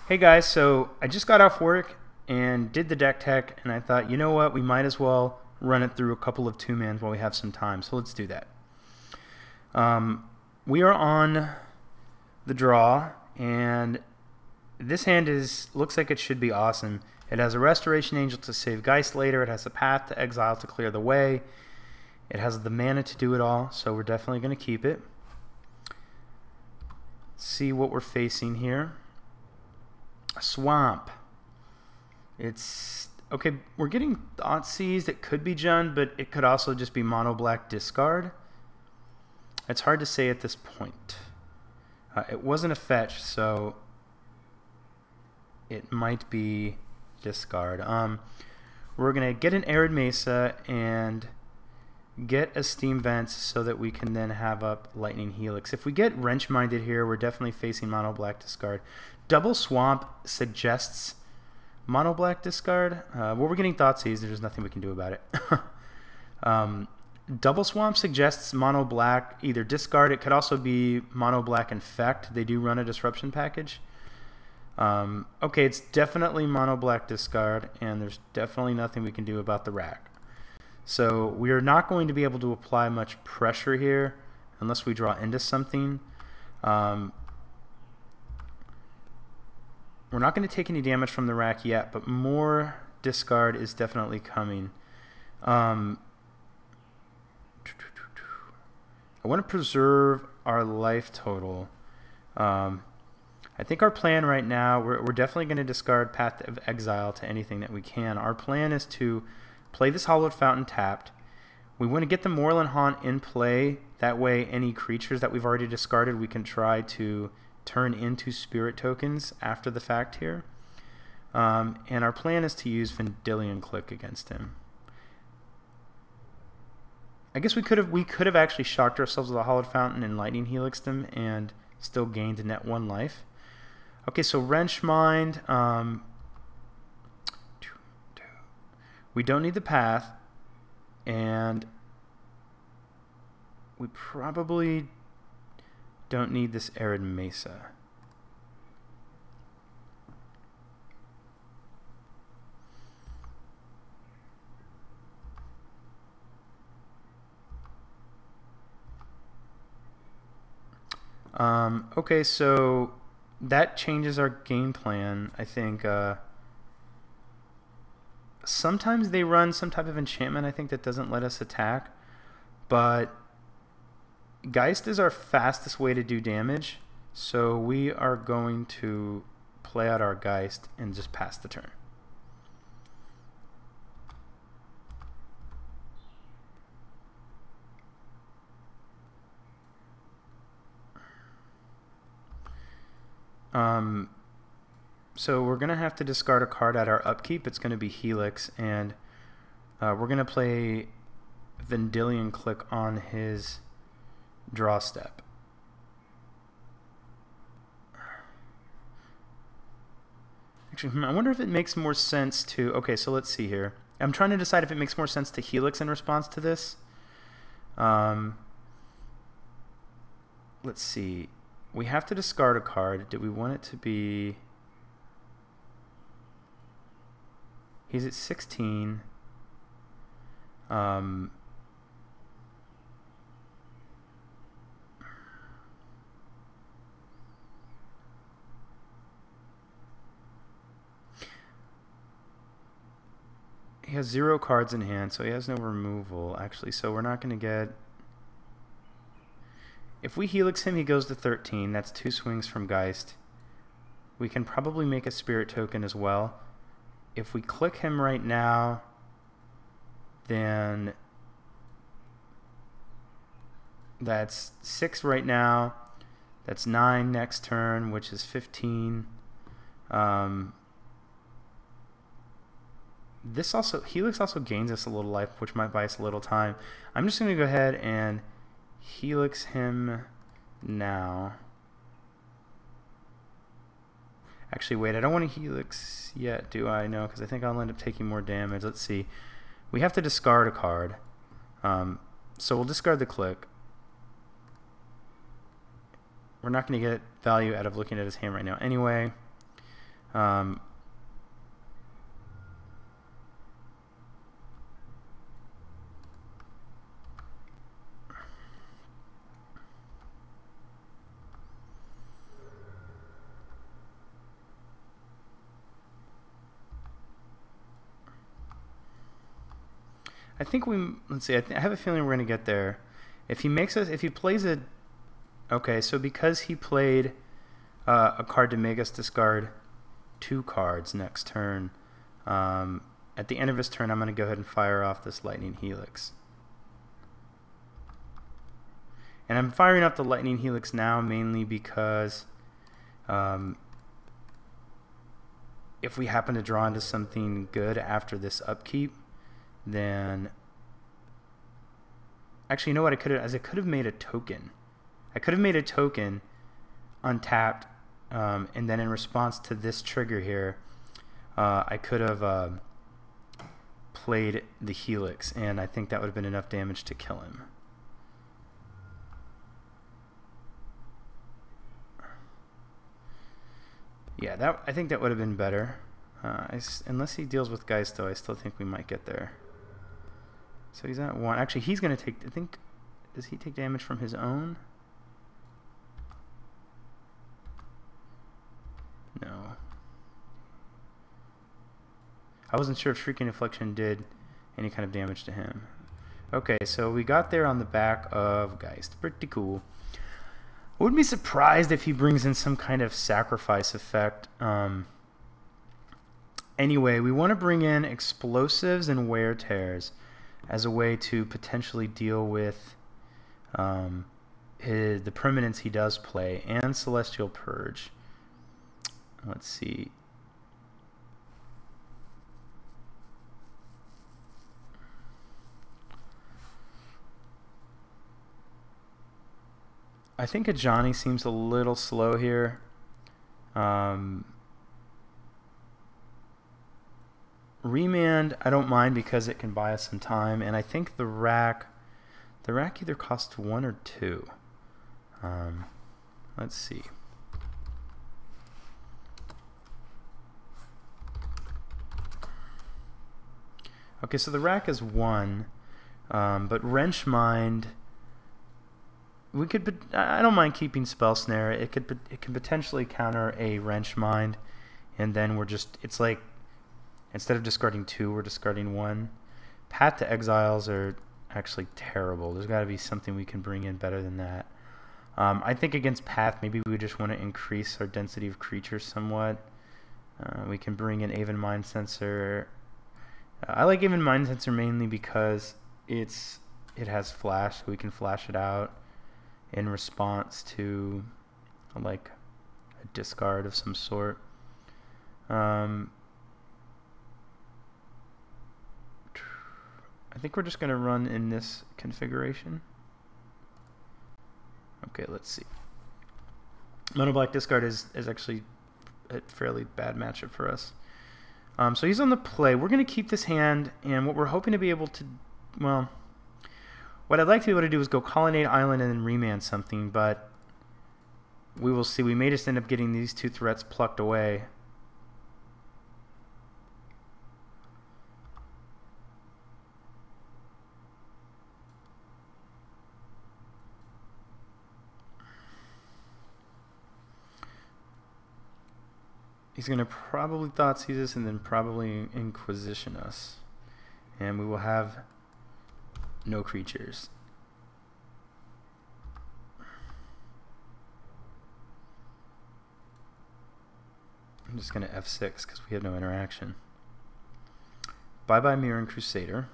Hey guys, so I just got off work and did the deck tech, and I thought, you know what, we might as well run it through a couple of two-mans while we have some time, so let's do that. We are on the draw, and this hand looks like it should be awesome. It has a Restoration Angel to save Geist later, it has a Path to Exile to clear the way, it has the mana to do it all, so we're definitely going to keep it. See what we're facing here. A swamp. It's okay. We're getting Thoughtseize. It could be Jund, but it could also just be mono black discard. It's hard to say at this point. It wasn't a fetch, so it might be discard. We're gonna get an Arid Mesa and get a Steam Vents so that we can then have up Lightning Helix. If we get Wrench Minded here, we're definitely facing mono black discard. Double Swamp suggests mono black discard. Well, we're getting Thoughtseize. There's nothing we can do about it. Double Swamp suggests mono black either discard. It could also be mono black infect. They do run a disruption package. Okay, it's definitely mono black discard, and there's definitely nothing we can do about the rack. So we are not going to be able to apply much pressure here unless we draw into something. We're not going to take any damage from the rack yet, but more discard is definitely coming. I want to preserve our life total. I think our plan right now, we're definitely going to discard Path of Exile to anything that we can. Our plan is to play this Hallowed Fountain tapped. We want to get the Moorland Haunt in play. That way any creatures that we've already discarded we can try to turn into spirit tokens after the fact here. And our plan is to use Vendilion Click against him. I guess we could have actually shocked ourselves with a Hallowed Fountain and Lightning Helixed him and still gained net 1 life. Okay, so Wrench Mind. We don't need the Path, and we probably don't need this Arid Mesa. Okay, so that changes our game plan, I think. Sometimes they run some type of enchantment, I think, that doesn't let us attack, but Geist is our fastest way to do damage, so we are going to play out our Geist and just pass the turn. So we're going to have to discard a card at our upkeep. It's going to be Helix, and we're going to play Vendilion Click on his draw step. Actually, I wonder if it makes more sense to... Okay, so let's see here. I'm trying to decide if it makes more sense to Helix in response to this. Let's see. We have to discard a card. Do we want it to be... He's at 16. He has 0 cards in hand, so he has no removal, actually. So we're not going to get... If we Helix him, he goes to 13. That's 2 swings from Geist. We can probably make a Spirit Token as well. If we click him right now, then that's 6 right now. That's 9 next turn, which is 15. Helix also gains us a little life, which might buy us a little time. I'm just going to go ahead and Helix him now. Actually, wait, I don't want to Helix yet, do I? No, because I think I'll end up taking more damage. Let's see. We have to discard a card. So we'll discard the Click. We're not going to get value out of looking at his hand right now anyway. Um, I think let's see, I have a feeling we're going to get there. If he plays a, okay, so because he played a card to make us discard 2 cards next turn, at the end of his turn, I'm going to go ahead and fire off this Lightning Helix. And I'm firing off the Lightning Helix now mainly because if we happen to draw into something good after this upkeep, then actually, you know what I could have made a token. I could have made a token untapped, and then in response to this trigger here, I could have played the Helix, and I think that would have been enough damage to kill him. Yeah, I think that would have been better. Unless he deals with Geist, though, I still think we might get there. So he's at 1. Actually, he's going to take, I think, does he take damage from his own? No. I wasn't sure if Shrieking Affliction did any kind of damage to him. Okay, so we got there on the back of Geist. Pretty cool. I wouldn't be surprised if he brings in some kind of sacrifice effect. Anyway, we want to bring in explosives and wear tears as a way to potentially deal with the permanents he does play, and Celestial Purge. Let's see. I think Ajani seems a little slow here. Remand, I don't mind because it can buy us some time, and I think the rack either costs 1 or 2. Let's see. Okay, so the rack is 1, but Wrench Mind, we could. I don't mind keeping Spell Snare. It can potentially counter a Wrench Mind, and then it's like, instead of discarding 2, we're discarding 1. Path to Exiles are actually terrible. There's got to be something we can bring in better than that. I think against Path, maybe we just want to increase our density of creatures somewhat. We can bring in Aven Mind Sensor. I like Aven Mind Sensor mainly because it has flash, so we can flash it out in response to like a discard of some sort. I think we're just going to run in this configuration. Okay, let's see. Mono Black discard is actually a fairly bad matchup for us. So he's on the play. We're going to keep this hand, and what we're hoping to be able to, well, what I'd like to be able to do is go Colonnade Island and then remand something, but we will see. We may just end up getting these 2 threats plucked away. He's going to probably Thoughtseize us and then probably Inquisition us. And we will have no creatures. I'm just going to F6 because we have no interaction. Bye-bye Mirran Crusader.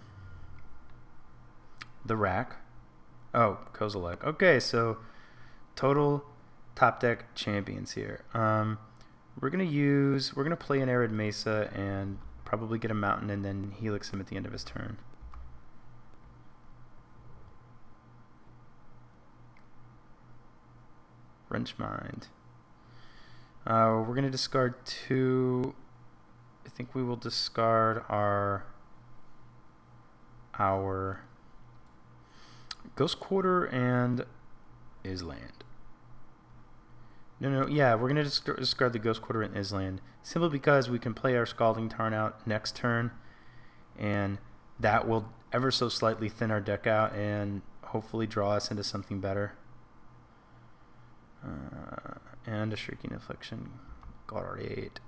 The Rack. Oh, Kozilek. Okay, so total top deck champions here. We're gonna play an Arid Mesa and probably get a mountain and then Helix him at the end of his turn. Wrench Mind. We're gonna discard 2. I think we will discard our Ghost Quarter and Island. No, yeah, we're going to discard the Ghost Quarter in Island, simply because we can play our Scalding Tarn out next turn, and that will ever so slightly thin our deck out and hopefully draw us into something better. And a Shrieking Affliction. God, already 8.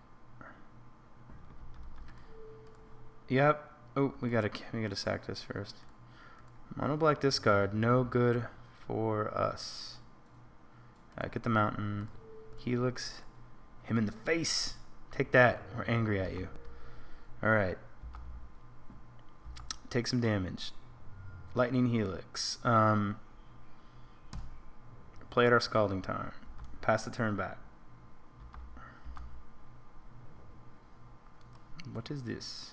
Yep. Oh, we gotta sack this first. Mono black discard, no good for us. Get the mountain. Helix, him in the face. Take that. We're angry at you. All right. Take some damage. Lightning Helix. Play at our Scalding Tarn. Pass the turn back. What is this?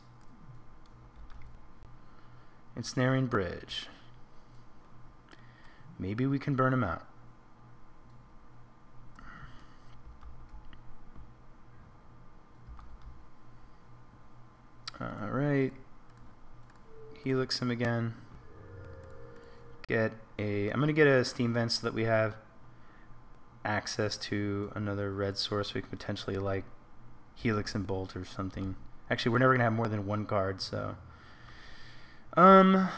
Ensnaring Bridge. Maybe we can burn him out. Alright. Helix him again. I'm going to get a Steam Vent so that we have access to another red source. We could potentially like Helix and Bolt or something. Actually, we're never going to have more than one card, so. I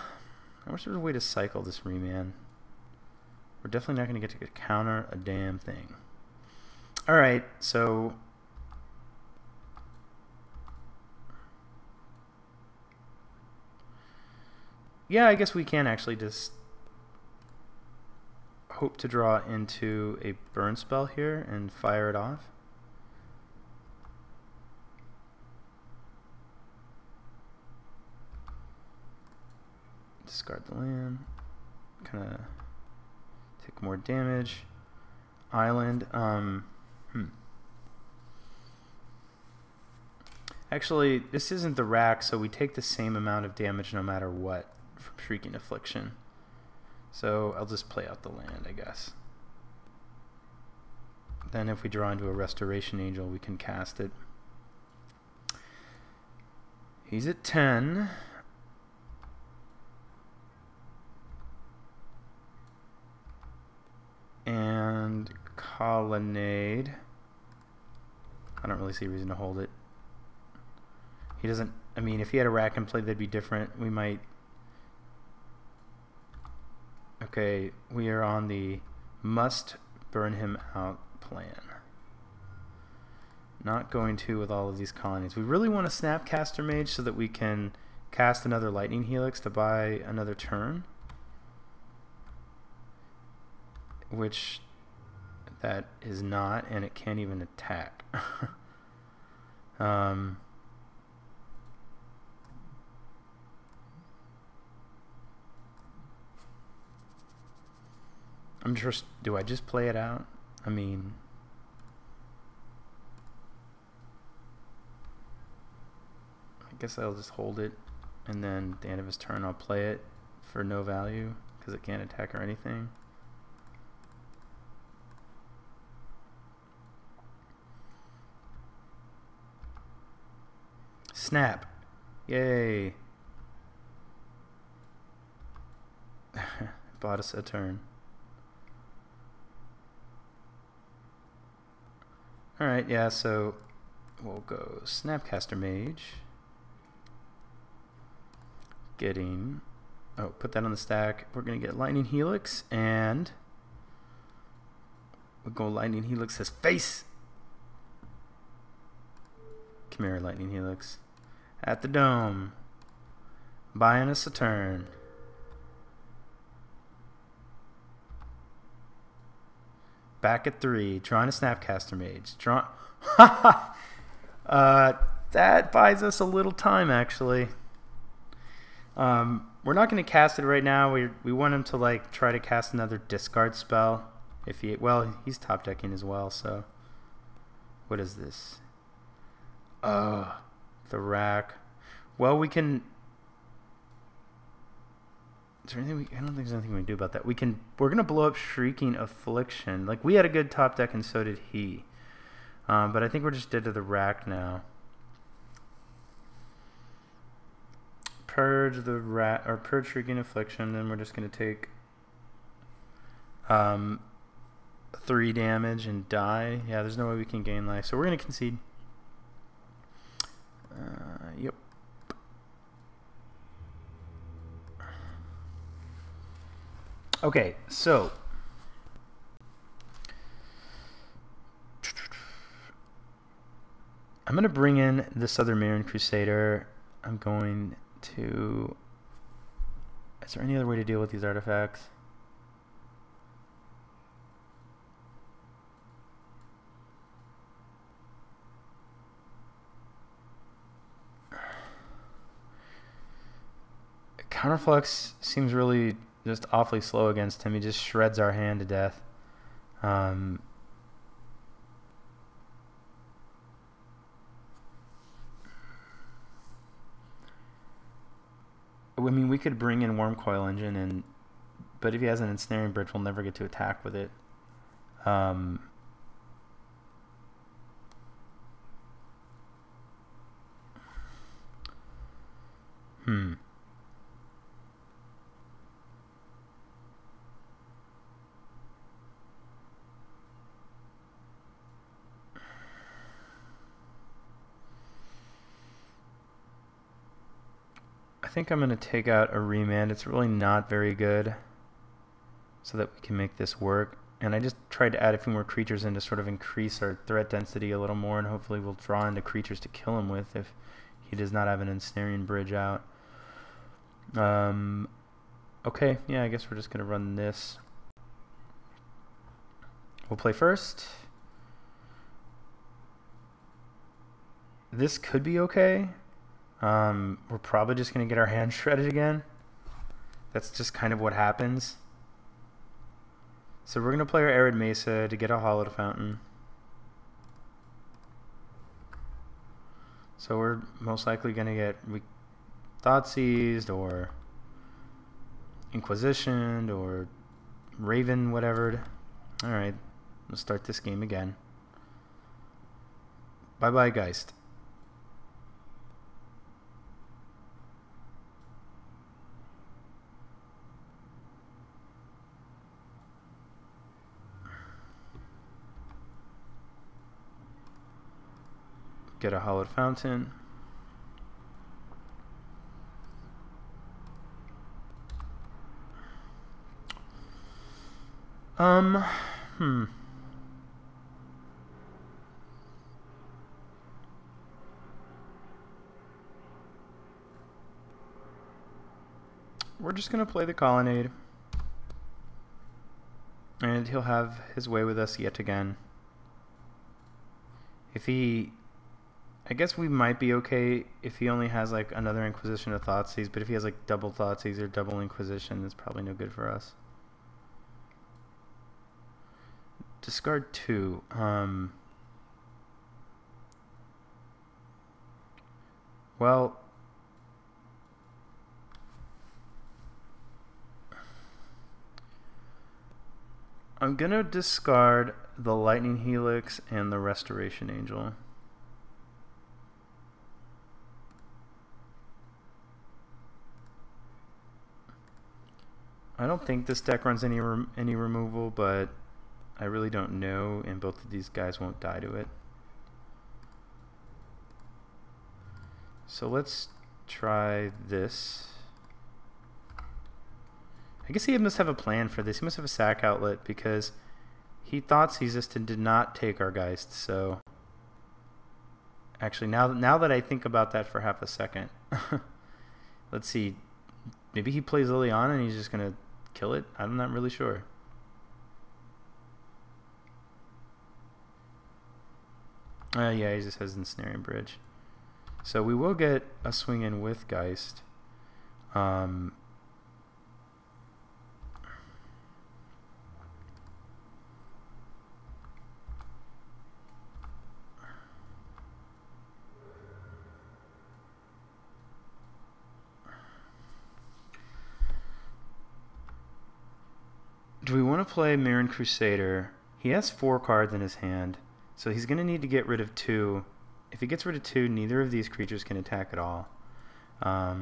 wish there was a way to cycle this Remand. We're definitely not going to get to counter a damn thing. Alright, so. Yeah, I guess we can actually just hope to draw into a burn spell here and fire it off. Discard the land. Kind of take more damage. Island. Actually, this isn't the rack, so we take the same amount of damage no matter what from Shrieking Affliction. So I'll just play out the land, I guess. Then if we draw into a Restoration Angel, we can cast it. He's at 10. And Colonnade. I don't really see a reason to hold it. He doesn't, I mean, if he had a rack and play, that'd be different. We might. Okay, we are on the must burn him out plan. Not going to with all of these colonies. We really want a Snapcaster Mage so that we can cast another Lightning Helix to buy another turn. Which that is not, and it can't even attack. I'm just, do I just play it out? I mean, I guess I'll just hold it, and then at the end of his turn I'll play it for no value because it can't attack or anything. Snap. Yay. Bought us a turn. Alright, yeah, so we'll go Snapcaster Mage. Getting, oh, put that on the stack. We're going to get Lightning Helix, and we'll go Lightning Helix his face. Come here, Lightning Helix. At the dome. Buying us a turn. Back at 3. Drawing a Snapcaster Mage. That buys us a little time, actually. We're not going to cast it right now. We want him to like try to cast another discard spell. If he, well, he's top decking as well. So, what is this? The rack. Well, we can. Is there anything I don't think there's anything we can do about that. We're gonna blow up Shrieking Affliction. Like, we had a good top deck and so did he. But I think we're just dead to the rack now. Purge the rat or purge Shrieking Affliction. Then we're just gonna take 3 damage and die. Yeah, there's no way we can gain life, so we're gonna concede. Yep. Okay, so I'm gonna bring in this other Mirran Crusader. I'm going to... Is there any other way to deal with these artifacts? Counterflux seems really just awfully slow against him. He just shreds our hand to death. I mean, we could bring in Worm Coil Engine, but if he has an Ensnaring Bridge, we'll never get to attack with it. I think I'm going to take out a Remand. It's really not very good, so that we can make this work. And I just tried to add a few more creatures in to sort of increase our threat density a little more, and hopefully we'll draw into creatures to kill him with if he does not have an Ensnaring Bridge out. Okay, yeah, I guess we're just going to run this. We'll play first. This could be okay. We're probably just going to get our hand shredded again. That's just kind of what happens. So we're going to play our Arid Mesa to get a Hallowed Fountain. So we're most likely going to get Thoughtseized or Inquisitioned or Raven, whatever. Alright, let's start this game again. Bye-bye, Geist. Get a Hallowed Fountain. We're just gonna play the Colonnade, and he'll have his way with us yet again. If he... I guess we might be okay if he only has like another Inquisition of Thoughtseize, but if he has like double Thoughtseize or double Inquisition, it's probably no good for us. Discard 2. Well, I'm gonna discard the Lightning Helix and the Restoration Angel. I don't think this deck runs any removal, but I really don't know, and both of these guys won't die to it. So let's try this. I guess he must have a plan for this. He must have a sack outlet because he Thoughtseized and did not take our Geist. So actually, now that I think about that for half a second, let's see. Maybe he plays Liliana and he's just gonna kill it. I'm not really sure. Yeah, he just has Ensnaring Bridge. So we will get a swing in with Geist. Do we want to play Mirran Crusader? He has 4 cards in his hand, so he's going to need to get rid of 2. If he gets rid of 2, neither of these creatures can attack at all. I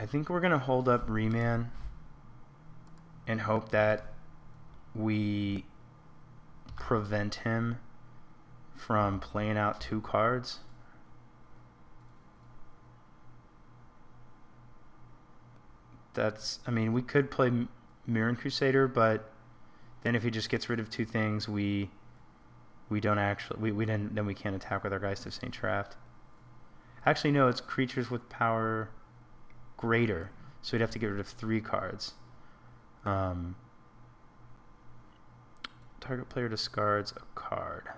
think we're going to hold up Remand. and hope that we prevent him from playing out 2 cards. That's, I mean, we could play Mirran Crusader, but then if he just gets rid of 2 things, we don't actually, then we can't attack with our Geist of St. Traft. Actually, no, it's creatures with power greater, so we'd have to get rid of 3 cards. Target player discards a card.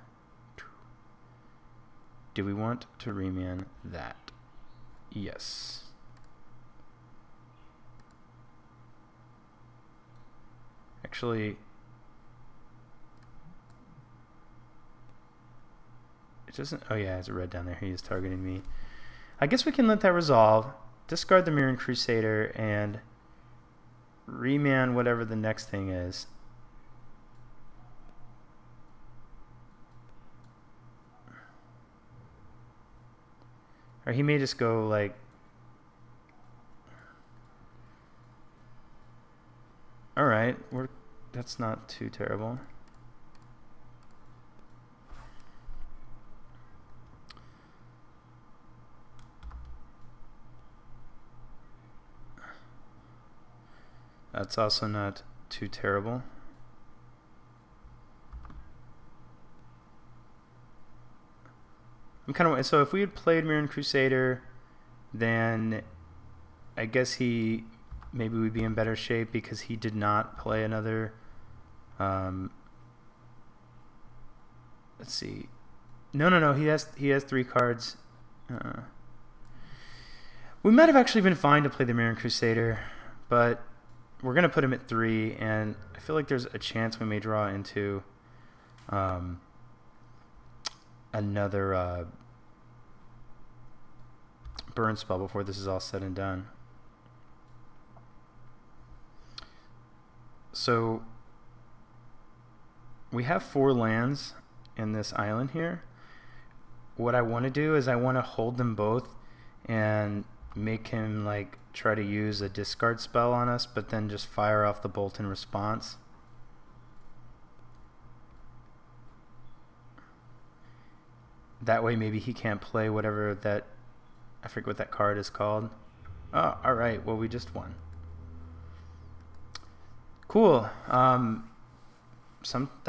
Do we want to remand that? Yes. Actually, it doesn't. Oh yeah, it's a red down there. He is targeting me. I guess we can let that resolve. Discard the Mirran Crusader and remand whatever the next thing is. Or he may just go like. All right, that's not too terrible. That's also not too terrible. I'm kind of, so if we had played Mirran Crusader, then I guess maybe we'd be in better shape because he did not play another. Let's see. No. He has 3 cards. We might have actually been fine to play the Mirran Crusader, but we're gonna put him at 3, and I feel like there's a chance we may draw into another burn spell before this is all said and done. So we have 4 lands in this island here. What I want to do is I want to hold them both and make him like try to use a discard spell on us, but then just fire off the bolt in response. That way maybe he can't play whatever that, I forget what that card is called. Oh, alright, well we just won. Cool. I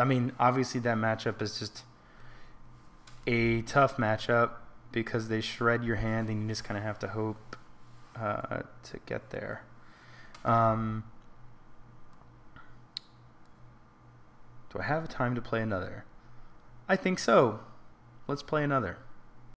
mean, obviously that matchup is just a tough matchup because they shred your hand and you just kind of have to hope to get there. Do I have time to play another? I think so. Let's play another.